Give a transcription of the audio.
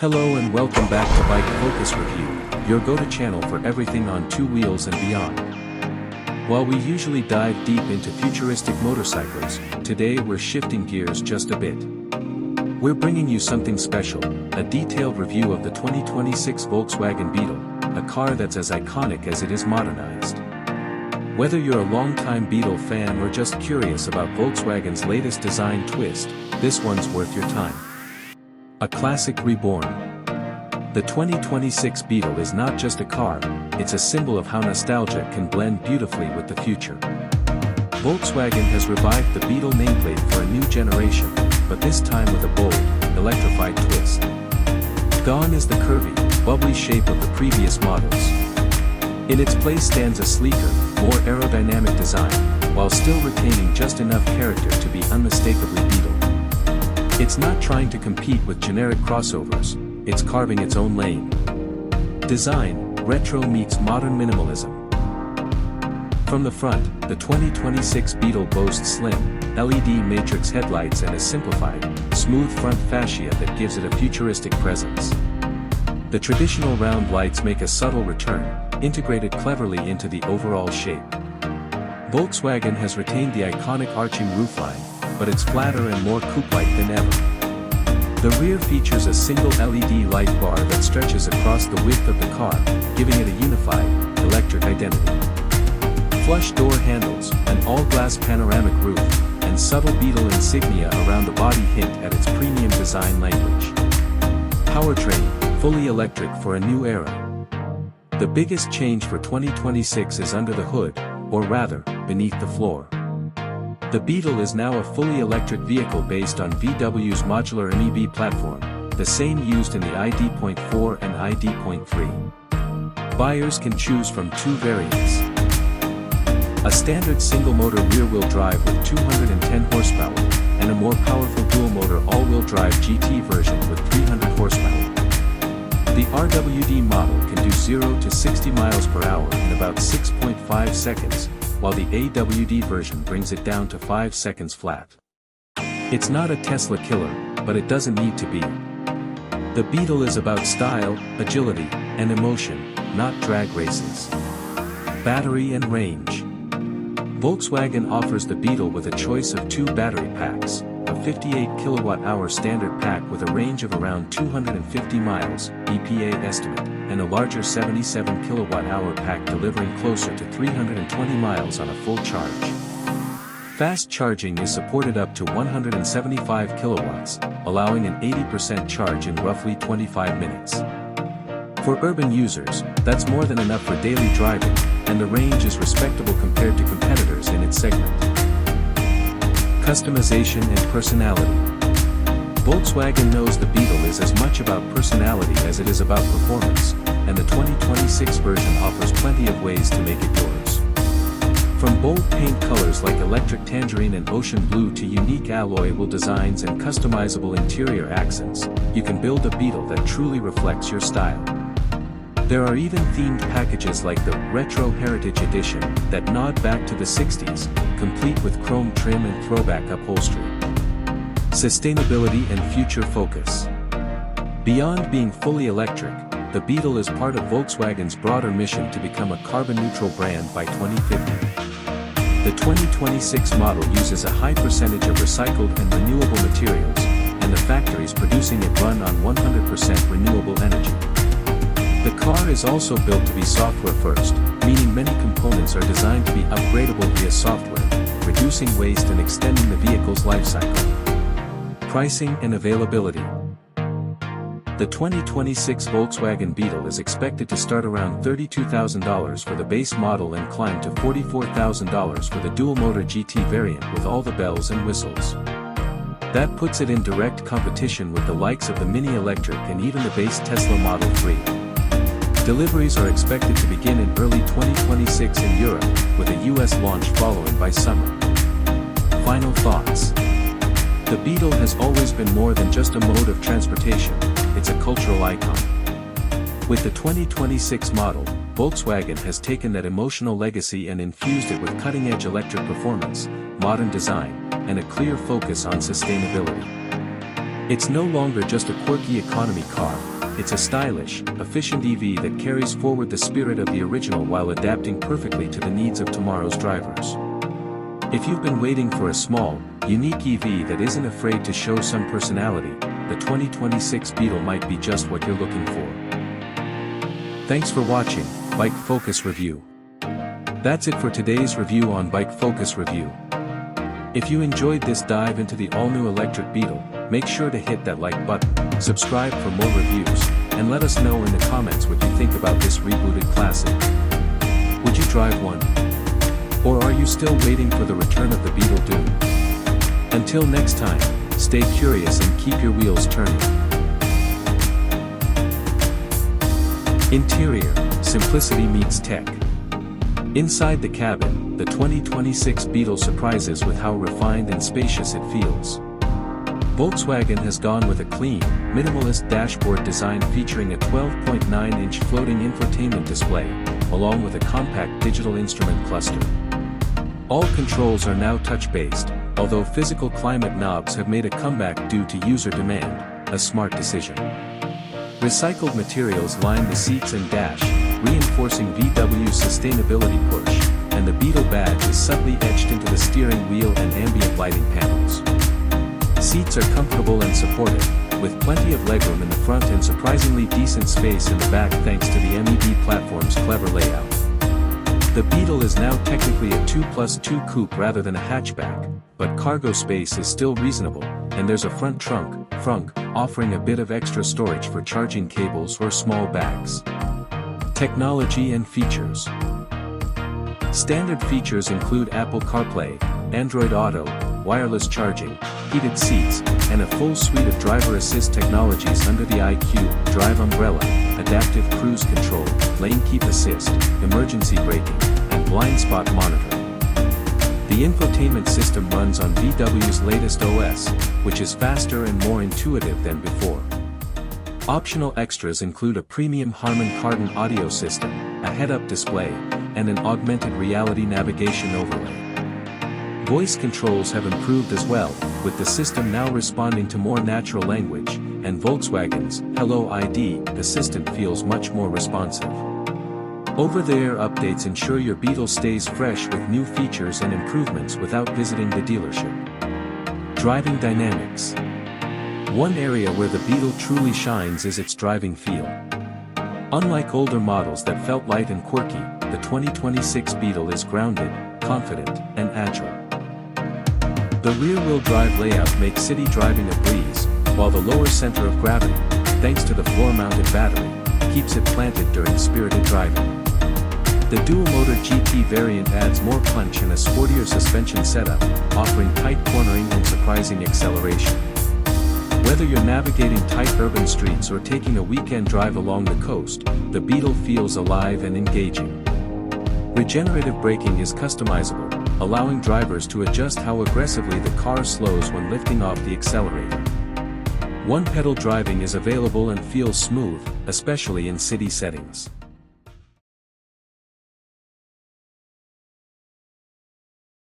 Hello and welcome back to Bike Focus Review, your go-to channel for everything on two wheels and beyond. While we usually dive deep into futuristic motorcycles, today we're shifting gears just a bit. We're bringing you something special, a detailed review of the 2026 Volkswagen Beetle, a car that's as iconic as it is modernized. Whether you're a longtime Beetle fan or just curious about Volkswagen's latest design twist, this one's worth your time. A classic reborn. The 2026 Beetle is not just a car, it's a symbol of how nostalgia can blend beautifully with the future. Volkswagen has revived the Beetle nameplate for a new generation, but this time with a bold, electrified twist. Gone is the curvy, bubbly shape of the previous models. In its place stands a sleeker, more aerodynamic design, while still retaining just enough character to be unmistakably Beetle. It's not trying to compete with generic crossovers, it's carving its own lane. Design, retro meets modern minimalism. From the front, the 2026 Beetle boasts slim, LED matrix headlights and a simplified, smooth front fascia that gives it a futuristic presence. The traditional round lights make a subtle return, integrated cleverly into the overall shape. Volkswagen has retained the iconic arching roofline, but it's flatter and more coupe-like than ever. The rear features a single LED light bar that stretches across the width of the car, giving it a unified, electric identity. Flush door handles, an all-glass panoramic roof, and subtle Beetle insignia around the body hint at its premium design language. Powertrain, fully electric for a new era. The biggest change for 2026 is under the hood, or rather, beneath the floor. The Beetle is now a fully electric vehicle based on VW's modular MEB platform, the same used in the ID.4 and ID.3. Buyers can choose from two variants. A standard single-motor rear-wheel drive with 210 horsepower, and a more powerful dual-motor all-wheel drive GT version with 300 horsepower. The RWD model can do 0 to 60 miles per hour in about 6.5 seconds, while the AWD version brings it down to 5 seconds flat. It's not a Tesla killer, but it doesn't need to be. The Beetle is about style, agility, and emotion, not drag races. Battery and range. Volkswagen offers the Beetle with a choice of two battery packs, a 58 kWh standard pack with a range of around 250 miles, EPA estimate, and a larger 77 kWh pack delivering closer to 320 miles on a full charge. Fast charging is supported up to 175 kilowatts, allowing an 80% charge in roughly 25 minutes. For urban users, that's more than enough for daily driving, and the range is respectable compared to competitors in its segment. Customization and personality. Volkswagen knows the Beetle is as much about personality as it is about performance, and the 2026 version offers plenty of ways to make it yours. From bold paint colors like electric tangerine and ocean blue to unique alloy wheel designs and customizable interior accents, you can build a Beetle that truly reflects your style. There are even themed packages like the Retro Heritage Edition that nod back to the 60s, complete with chrome trim and throwback upholstery. Sustainability and future focus. Beyond being fully electric, the Beetle is part of Volkswagen's broader mission to become a carbon-neutral brand by 2050. The 2026 model uses a high percentage of recycled and renewable materials, and the factories producing it run on 100% renewable energy. The car is also built to be software first, meaning many components are designed to be upgradable via software, reducing waste and extending the vehicle's lifecycle. Pricing and availability. The 2026 Volkswagen Beetle is expected to start around $32,000 for the base model and climb to $44,000 for the dual-motor GT variant with all the bells and whistles. That puts it in direct competition with the likes of the Mini Electric and even the base Tesla Model 3. Deliveries are expected to begin in early 2026 in Europe, with a US launch following by summer. Final thoughts. The Beetle has always been more than just a mode of transportation, it's a cultural icon. With the 2026 model, Volkswagen has taken that emotional legacy and infused it with cutting-edge electric performance, modern design, and a clear focus on sustainability. It's no longer just a quirky economy car, it's a stylish, efficient EV that carries forward the spirit of the original while adapting perfectly to the needs of tomorrow's drivers. If you've been waiting for a small, unique EV that isn't afraid to show some personality, the 2026 Beetle might be just what you're looking for. Thanks for watching, Bike Focus Review. That's it for today's review on Bike Focus Review. If you enjoyed this dive into the all-new electric Beetle, make sure to hit that like button, subscribe for more reviews, and let us know in the comments what you think about this rebooted classic. Would you drive one? Or are you still waiting for the return of the Beetle Doom? Until next time, stay curious and keep your wheels turning. Interior, simplicity meets tech. Inside the cabin, the 2026 Beetle surprises with how refined and spacious it feels. Volkswagen has gone with a clean, minimalist dashboard design featuring a 12.9-inch floating infotainment display, along with a compact digital instrument cluster. All controls are now touch-based, although physical climate knobs have made a comeback due to user demand, a smart decision. Recycled materials line the seats and dash, reinforcing VW's sustainability push, and the Beetle badge is subtly etched into the steering wheel and ambient lighting panels. Seats are comfortable and supportive, with plenty of legroom in the front and surprisingly decent space in the back thanks to the MEB platform's clever layout. The Beetle is now technically a 2+2 coupe rather than a hatchback, but cargo space is still reasonable, and there's a front trunk, offering a bit of extra storage for charging cables or small bags. Technology and features. Standard features include Apple CarPlay, Android Auto, wireless charging, heated seats, and a full suite of driver assist technologies under the IQ Drive umbrella, adaptive cruise control, lane keep assist, emergency braking, and blind spot monitoring. The infotainment system runs on VW's latest OS, which is faster and more intuitive than before. Optional extras include a premium Harman Kardon audio system, a head-up display, and an augmented reality navigation overlay. Voice controls have improved as well, with the system now responding to more natural language, and Volkswagen's Hello ID assistant feels much more responsive. Over-the-air updates ensure your Beetle stays fresh with new features and improvements without visiting the dealership. Driving dynamics. One area where the Beetle truly shines is its driving feel. Unlike older models that felt light and quirky, the 2026 Beetle is grounded, confident, and agile. The rear-wheel drive layout makes city driving a breeze, while the lower center of gravity, thanks to the floor-mounted battery, keeps it planted during spirited driving. The dual-motor GT variant adds more punch and a sportier suspension setup, offering tight cornering and surprising acceleration. Whether you're navigating tight urban streets or taking a weekend drive along the coast, the Beetle feels alive and engaging. Regenerative braking is customizable, allowing drivers to adjust how aggressively the car slows when lifting off the accelerator. One-pedal driving is available and feels smooth, especially in city settings.